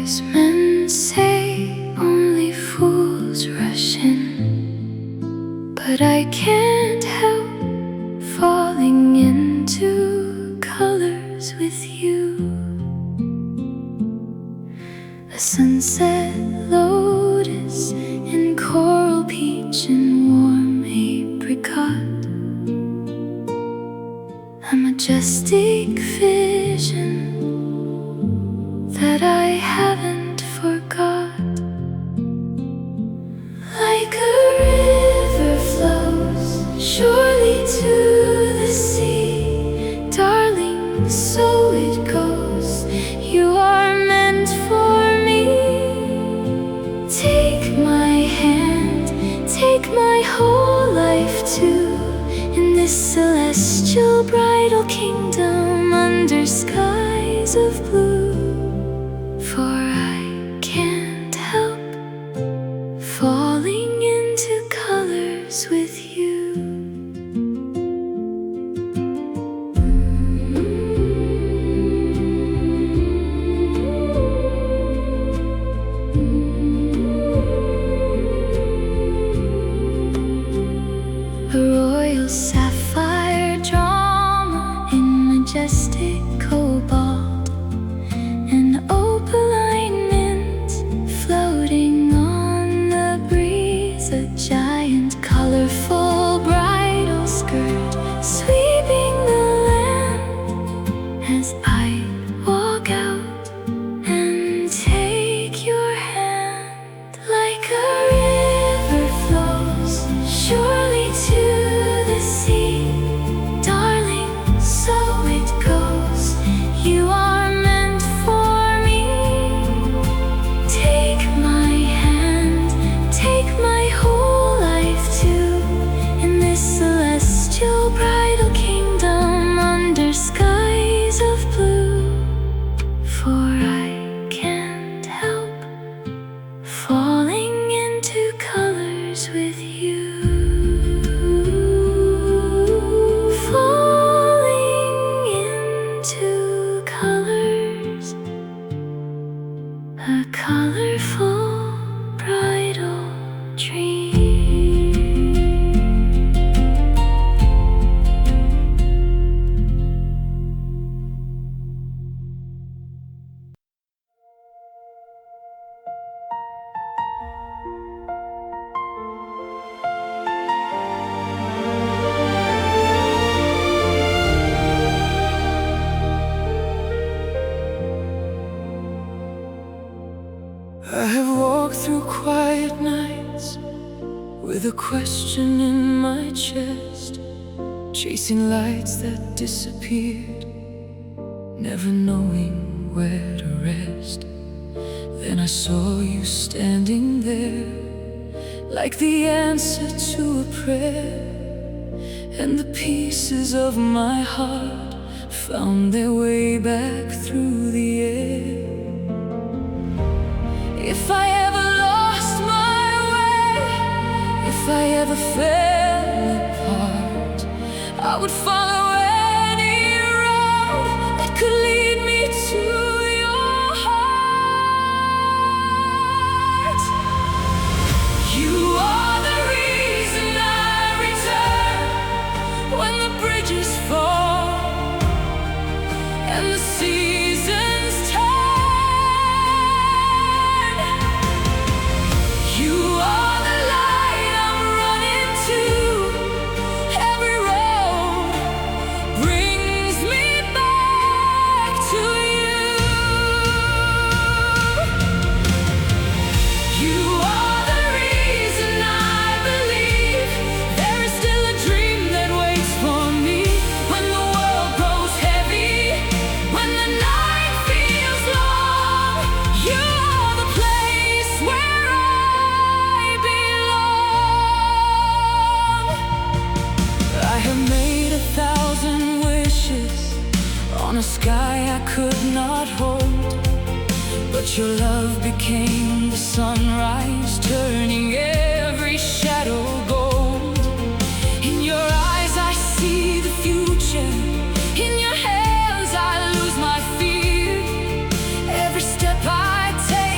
Wise men say only fools rush in, but I can't help falling into colors with you. A sunset lotus in coral peach and warm apricot, a majestic vision that I haven't forgot. Like a river flows surely to the sea, darling, so it goes. You are meant for me. Take my hand, take my whole life too, in this celestial bridal kingdom under skies of blue. For I can't help falling into colors with you. A royal sapphire drama in majestic cobalt, an opaline mint floating on the breeze, a giant colorful bridal skirt sweeping the land as I walk out and take your hand. Like a river flows surely to the sea, darling, so it goes. You are meant for me. Take my hand, take my whole life too, in this celestial bridal kingdom under skies of blue. For I can't help falling into colors with you. Falling into colors, a colorful bridal dream. I have walked through quiet nights with a question in my chest, chasing lights that disappeared, never knowing where to rest. Then I saw you standing there, like the answer to a prayer, and the pieces of my heart found their way back through the air. If I ever lost my way, if I ever fell apart, I would follow any road that could lead me to your heart. You are the reason I return when the bridges fall and the seasons turn. You are the light I'm running to. Every road brings me back to you. You are the reason I believe there is still a dream that waits for me. When the world grows heavy, when the night feels long, you are the place where I belong. I have made 1,000 wishes on a sky I could not hold, but your love became the sunrise, turning every shadow gold. In your eyes I see the future, in your hands I lose my fear. Every step I take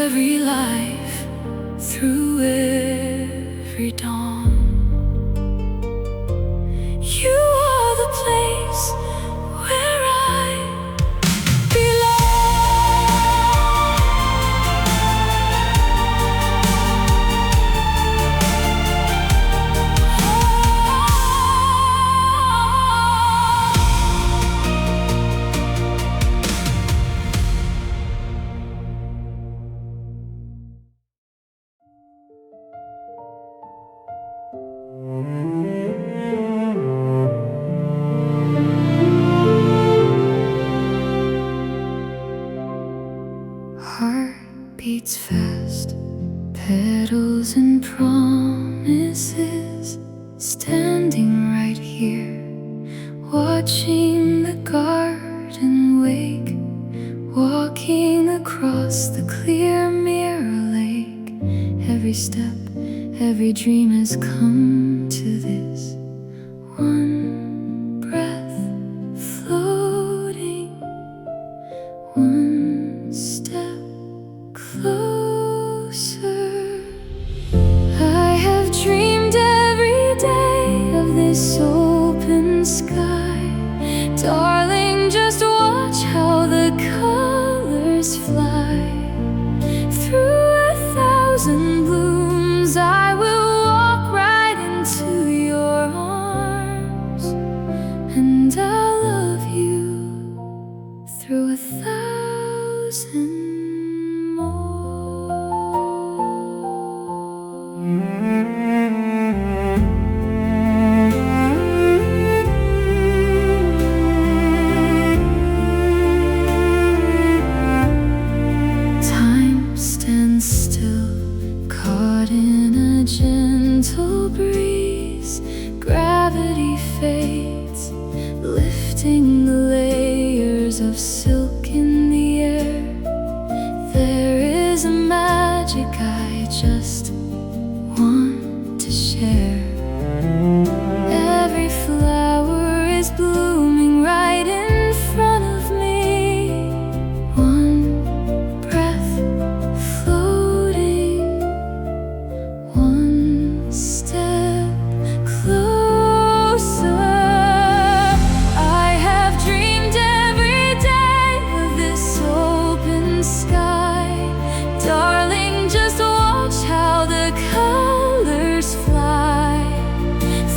every life, through every dawn. You are the place where I belong. Heart beats fast, petals and promises, standing right here, watching the garden wake, walking across the clear mirror lake. Every step, every dream has come to this one breath, floating one step closer. I have dreamed every day of this open sky. Darling, just watch how the colors fly. Through 1,000 blooms I will walk right into your arms, and I'll love you through 1,000 Time stands still, caught in a gentle breeze. Gravity fades, lifting the layers of silk in the air. There is a magic I just want to share. Every flower is blooming right in front of me. One breath floating, one step closer. I have dreamed every day of this open sky. Darling, just watch how the colors fly.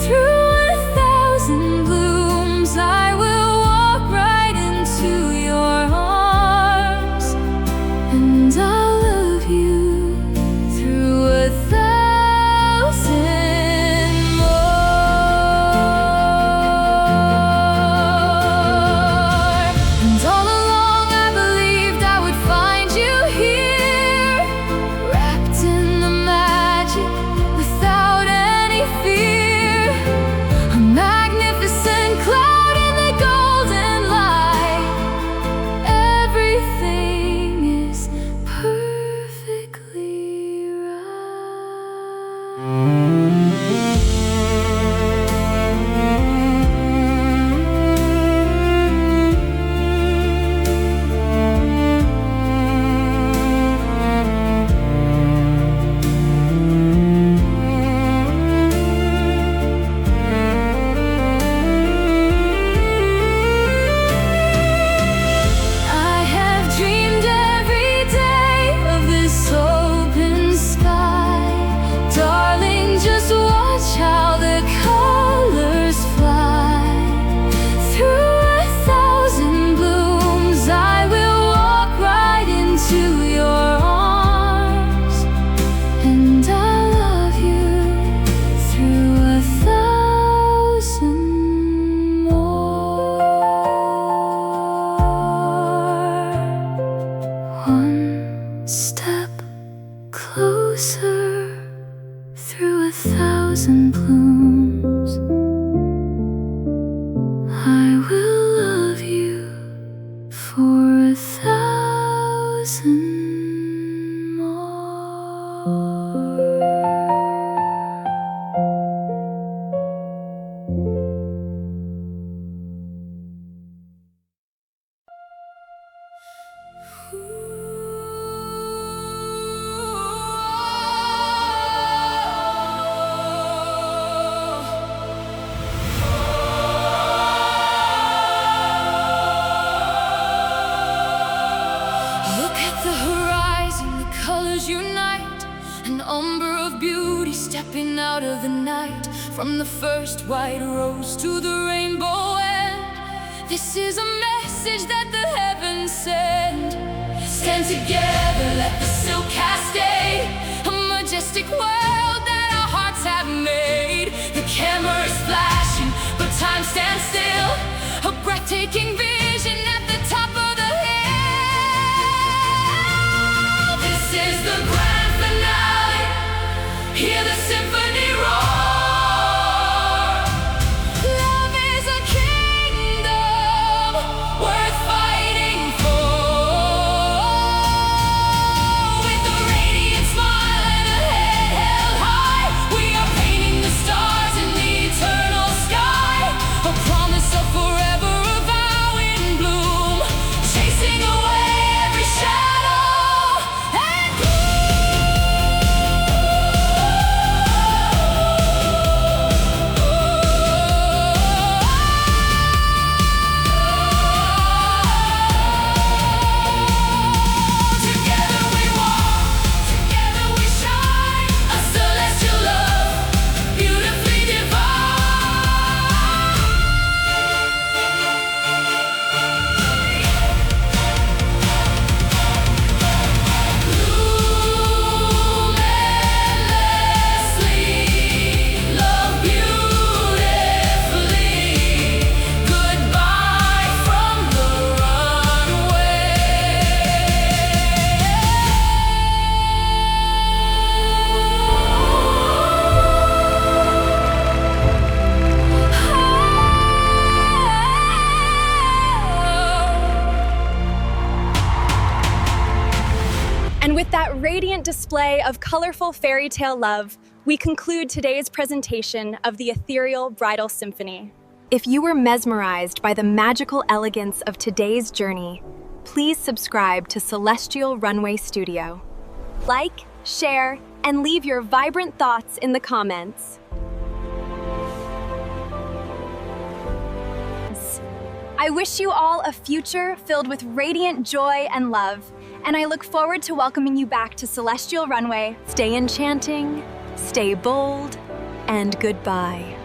Through 1,000 blooms I will walk right into your arms, and I'll love you through 1,000 more. And all along I believed I would find you here, wrapped in the magic without any fear. A magnificent cloud in the golden light. Everything is perfectly I have dreamed every day of this open sky. Darling, just watch how the colors fly. Through 1,000 blooms I will walk right into your arms, and I'll love you through 1,000 more. One step closer, through 1,000 blooms I will love you for 1,000 more. Ooh. stepping out of the night, from the first white rose to the rainbow end. This is a message that the heavens send. Stand together, let the silk cascade, a majestic world that our hearts have made. The camera is flashing, but time stands still, a breathtaking vision at the top of the hill. This is the grand finale, hear the symphony roar. Love is a kingdom worth fighting for. With a radiant smile and a head held high, we are painting the stars in the eternal sky. A promise of forever, a vow in bloom, chasing away every shadow and together we walk, together we shine, a celestial love, beautifully divine. Bloom endlessly, love beautifully. Goodbye from the runway. And with that radiant display of colorful fairy tale love, we conclude today's presentation of the Ethereal Bridal Symphony. If you were mesmerized by the magical elegance of today's journey, please subscribe to Celestial Runway Studio. Like, share, and leave your vibrant thoughts in the comments. I wish you all a future filled with radiant joy and love, and I look forward to welcoming you back to Celestial Runway. Stay enchanting, stay bold, and goodbye.